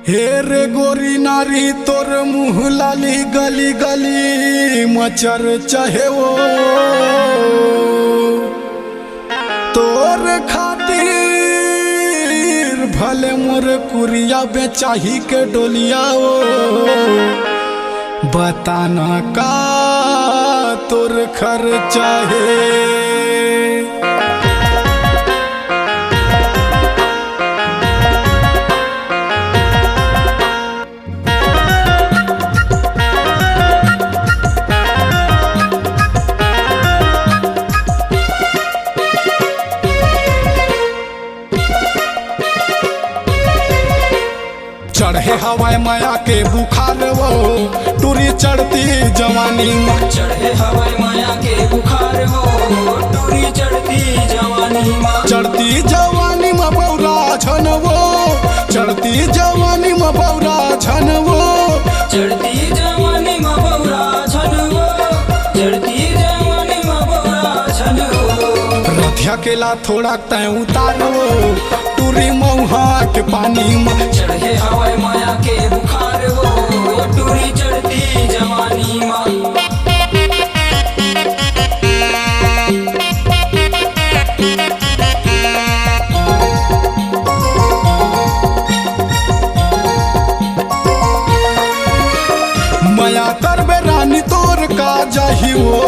हे रे गोरी नारी तोर मुँह लाली गली गली मचर चाहे वो तोर खातिर भले मोर कुरिया बेचाही के डोलिया ओ बताना का तोर खर्चा है। चढ़े हवाई माया के बुखार वो टूरी चढ़ती जवानी में चढ़े हवाई माया के बुखार हो टूरी चढ़ती जवानी में चढ़ती जवानी में बौरा छन वो चढ़ती जवानी में बौरा छन वो चढ़ती जवानी में बौरा छन वो चढ़ती जवानी में बौरा छन वो रथिया केला थोड़ा तय उतारो टूरी मऊहा के पानी में चढ़े हवाई माया के बुखार हो टूरी चढ़ती जवानी में मया करबे रानी तोर का जाही वो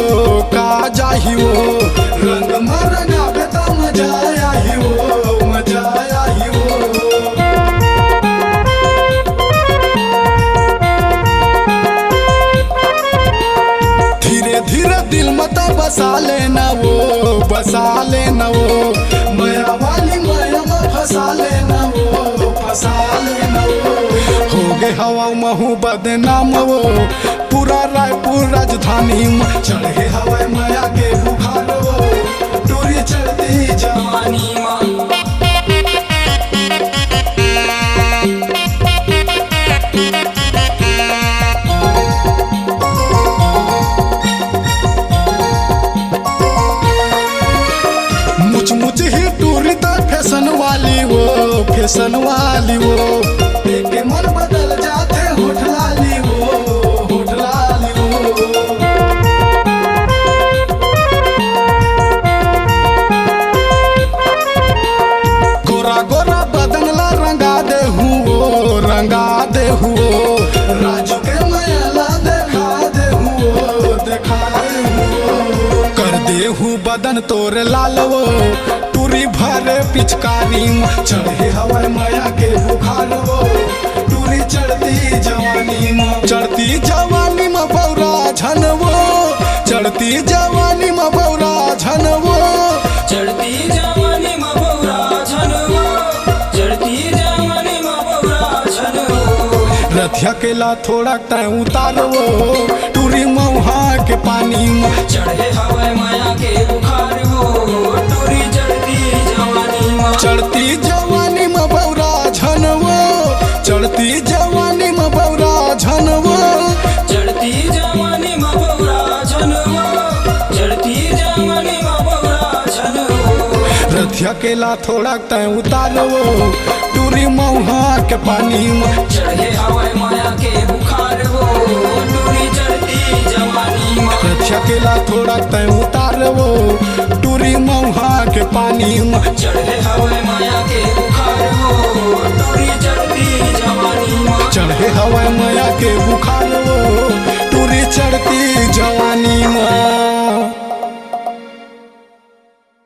रंग मरना बेता मजा आही वो मजा आही वो धीरे धीरे दिल मत बसा लेना वो मया वाली मया में फंसा लेना वो हो गए हवा महू बदनाम वो पूरा रायपुर राजधानी में चढ़े हवाई माया के बुखार वो टूरी चढ़ती जवानी में मुझ ही टूरी तो फैशन वाली वो देखे मन बदल जाते होठ लाली वो गोरा गोरा बदन ला रंगा दे हुओ राजू के मैला देखा दे हुओ कर दे हूँ बदन तोर लाल वो टूरी भरे पिचकारी में चढ़े हवाई माया के बुखार वो टूरी चढ़ती जवानी में बौरा झन वो चढ़ती जवानी में बौरा झन वो चढ़ती जवानी में बौरा छन वो चढ़ती जवानी में बौरा छन वो रथिया केला थोड़ा टाइम उतारो टूरी मऊहा के पानी में चढ़े हवाई माया के बुखार हो टूरी चढ़ती जवानी में चढ़ती जवानी में बौरा झन वो चढ़ती जवानी में बौरा झन वो चढ़ती जवानी में बौरा छन वो चढ़ती जवानी में बौरा छन वो रथिया केला थोड़ा टाइम उतारो टूरी मऊहा के पानी में चढ़े हवाई माया के बुखार हो टूरी चढ़ती जवानी में रथिया केला थोड़ा टाइम उतारो टूरी मऊहा के पानी में चढ़े हवाई माया के बुखार हो टूरी चढ़ती जवानी में चढ़े हवाई माया के बुखार